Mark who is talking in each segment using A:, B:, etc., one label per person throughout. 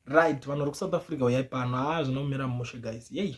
A: Right, vanhu vari South Africa uyai pano zvinomira Mushe guys. Yei,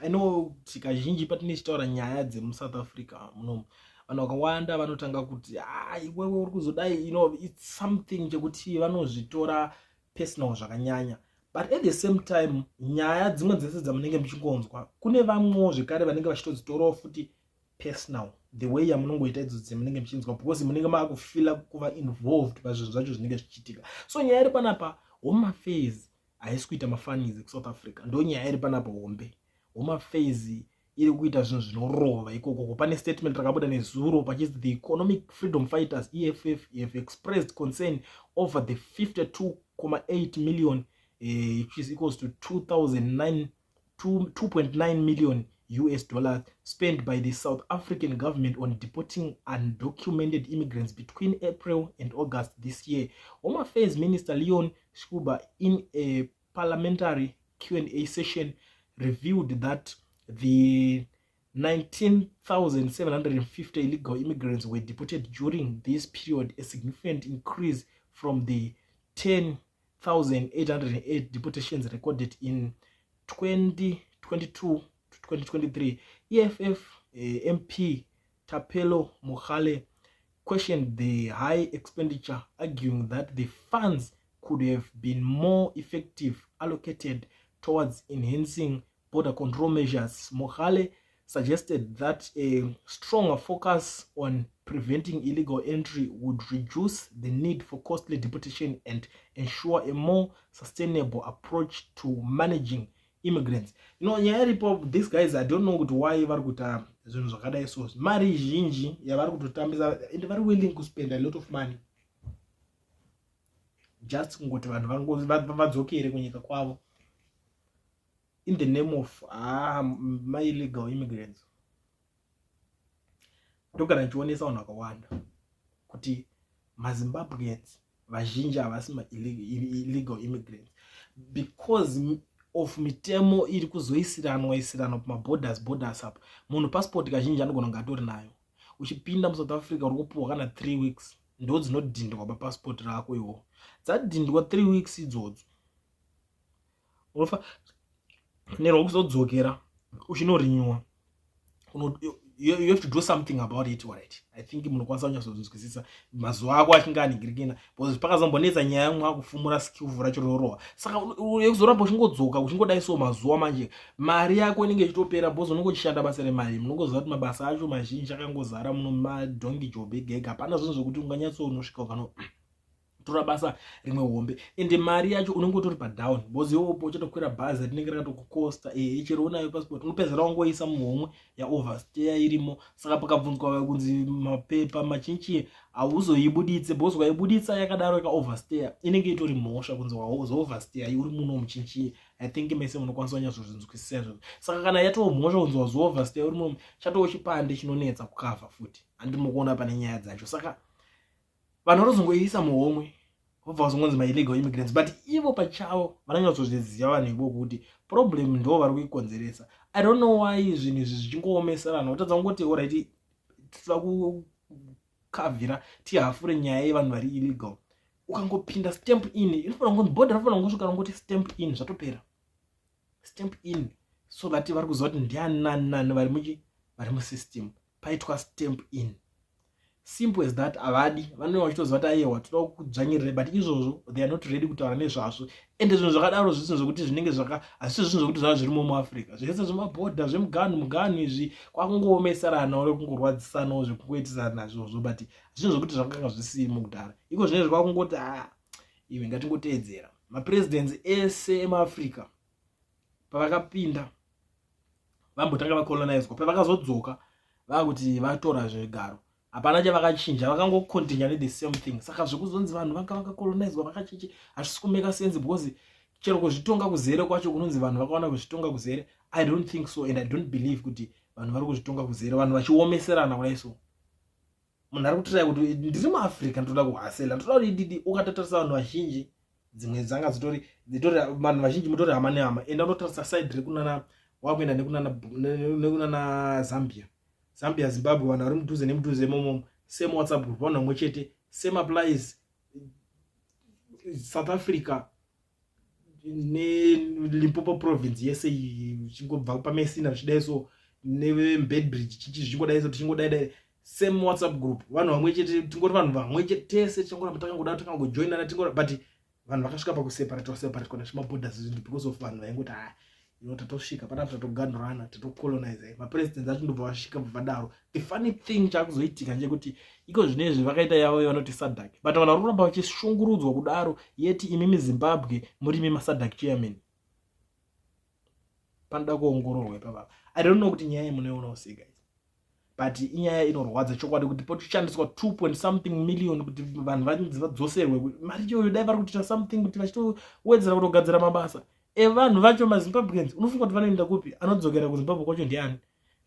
A: I know kazhinji patinotaura nyaya dzemuSouth Africa munomu vanhu vakawanda vanotanga kuti iwewe uri kuzodai, it's something chekuti vanozvitora personal zvakanyanya. But at the same time, nyaya dzimwe dzese dzamunenge muchingonzwa, kune vamwewo zvekare vanenge vachitodzitorawo futi personal, the way yamunongoita idzo dzemunenge muchinzwa, because munenge makufila kuva involved pazvinhu zvacho zvinenge zvichiitika. So nyaya iri panapa, Home Affairs haisi kuita mafanizi kuSouth Africa, ndo nyaya iri panapa hombe. Home Affairs iri kuita zvinhu zvinorova ikoko. Pane statement rakabuda nezuro pachisi the Economic Freedom Fighters EFF have expressed concern over the 52.8 million which is equals to 2.9 million US dollars spent by the South African government on deporting undocumented immigrants between April and August this year. Home Affairs Minister Leon Schreiber, in a parliamentary Q&A session, revealed that the 19,750 illegal immigrants were deported during this period, a significant increase from the 10,808 deportations recorded in 2022 to 2023. EFF MP Tapelo Mohale questioned the high expenditure, arguing that the funds could have been more effective allocated towards enhancing border control measures. Mohale suggested that a stronger focus on preventing illegal entry would reduce the need for costly deportation and ensure a more sustainable approach to managing immigrants. These guys, I don't know why vari kuita zvinhu zvakadai so. Mari zhinji yavari kutotambisa and vari willing to spend a lot of money just kungoti vanhu vadzokere kunyika kwavo in the name of my illegal immigrants. Ndogara ndichionesa vanhu vakawanda kuti maZimbabweans vazhinji havasi illegal immigrants because of mitemo iri kuzoisiranwa pamaborders apa. Munhu passport kazhinji anogona kunge atori nayo. Uchipinda muSouth Africa uri kupiwa kana 3 weeks ndo dzinodhindwa papassport rako iwo. Dzadhindwa 3 weeks idzodzo, unofanirwa kuzodzokera uchinorinyiwa. You have to do something about it, right? I think munokwanisa kunyatsozinzwisisa mazuva ako achinge aningirikina, because pakazambonetsa nyaya yamwe akufumura skillful racho rorova. Saka kuzoramba uchingodzoka uchingodai so mazuva manje mari yako inenge ichitopera, because unenge uchishanda basa remari. Munongoziva kuti mabasa acho mazhinji akangozara muno madhongi job ega. Hapana zvinhu zvokuti unganyatsonosvika ukano tora basa rimwe hombe, ende mari yacho unenge utori padown, because iwewe uchatokwira bhazi rinenge rakatokukosta chero unayo passport unopedzera wangoisa muhomwe yaoverstay irimo. Saka pakabvunzwa kunzi mapepa machinchi hauzoibuditse, because waibuditsa yakadaro yakaoverstay inenge itori mhosva kunzi wazoverstay uri muno muchinchi. I think mese munokwanisa kunyatsozinzwisisa izvozvo. Saka kana yatoo mhosva kunzi wazoverstay uri muno, chatoo chipande chinonetsa kukavha futi. Handiri mukuona pane nyaya dzacho. Saka vanhu vanozongoisa muhomwe vobva vazongonzi maillegal immigrants, but ivo pachavo vananyatsozviziva vanhu ivovo kuti problem ndo vari kuikonzeresa. I don't know why zvinhu izvi zvichingoomesa vanhu. Utadza kungoti alright, tinoda kukavhira tihafure nyaya yevanhu vari illegal. Ukangopinda stamp in, inofanira kunzi border rinofanira kungosvika rongoti stamp in, zvatopera. Stamp in so that vari kuziva kuti ndianani vari musystem, paitwa stamp in. Simple as that. Avadi vanenge vachitoziva kuti aiwa toda kudzvanyirira, but izvozvo they are not ready kutaura nezvazvo. Ende zvinhu zvakadaro zvinhu zvokuti zvinenge hazisi zvinhu zvokuti zvava zviri muAfrica. Zvese zvemabhodha zvemuganu izvi kwakungoomesarana uri kungorwadzisanawo zvekungoitisana zvozvo, but zvinhu zvokuti zvakanga zvisimo kudhara. Iko zvinezvi kwakungoti iwe ngatingoteedzera. Mapresidents ese emaAfrica pavakapinda vambotanga vacolonizwa, pavakazodzoka vakuti vatora zvigaro, hapana chavakachinja, vakangocontinue the same thing. Saka zvekuzonzi vanhu vakacolonizwa vakachinja hazvisi kumeka sense, because chero kuzvitonga kuzere kwacho kunonzi vanhu vakawana kuzvitonga kuzere. I don't think so, and I don't believe kuti vanhu vari kuzvitonga kuzere, vanhu vachiomeserana kudai so. Munhu ari kutorai kuti ndiri muAfrica ndoda kuhasela, ndoda kuti ukatatarisa vanhu vazhinji dzimwe dzanga dzitori vanhu vazhinji mutori hama nehama, enda unotarisa side rekunana wakuenda nekunana Zambia, Zimbabwe, vanhu vari mudhuze momo, same WhatsApp group, vanhu vamwe chete, same applies South Africa, neLimpopo province yese chingobva paMessina zvidai so neBedbridge chichingodai so tichingodai same WhatsApp group vanhu vamwe chete tingori vanhu vamwe chete tese tichangoramba takangoda takangojoinana tingora but vanhu vakasvika pakuseparate kana zvimaborders because of vanhu vaingoti tatosvika panapa tatoganhurana tatocolonize mapresidents acho ndobva vasvika pavadaro. The funny thing chakuzoitika ndechekuti iko zvinezvi vakaita yavo vanoti SADC but vanhu vari kuramba vachishungurudzwa kudaro yeti imimi Zimbabwe muri imi maSADC chairman. Panoda kuongororwa ipapa. I don't know kuti nyaya munoiona sei guys, but inyaya inorwadza chokwadi kuti potishandiswa 2 million kuti vanhu vanzi vadzoserwe mari iyoyo dai vari kuita something kuti vachitowedzera kutogadzira mabasa evanhu vacho maZimbabweans. Unofunga kuti vanoenda kupi? Anodzokera kuZimbabwe kwacho ndiani?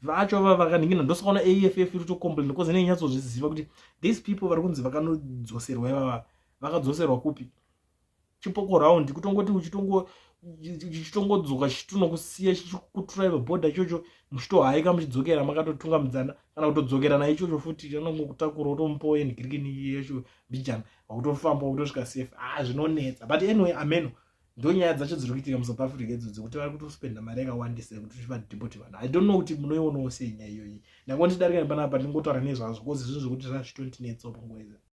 A: Vacho vakaningina ndosakaona AFF iri kutocomplain because inenyatsozviziva kuti these people vari kunzi vakanodzoserwa ivava vakadzoserwa kupi? Chipoko round kutongoti uchitongodzoka chitonokusiya chichikutrive border ichocho muchitohaika muchidzokera makatotunga mudzana kana kutodzokera na ichocho futi anongokutakura utomupawo yenhigirikini yecho bijana wakutofamba wakutosvika safe. Zvinonetsa but anyway ameno ndo nyaya dzacho dziri kuitika muSouth Africa idzodzo kuti vari kutospenda mari yakawandisa kuti vadeport vanhu. I don't know kuti munoionawo sei nyaya iyoyi. Ndangondidarika panapa ndingotaura nezvazvo because zvinhu zvokuti zvazvitonetsawo panguva idzi.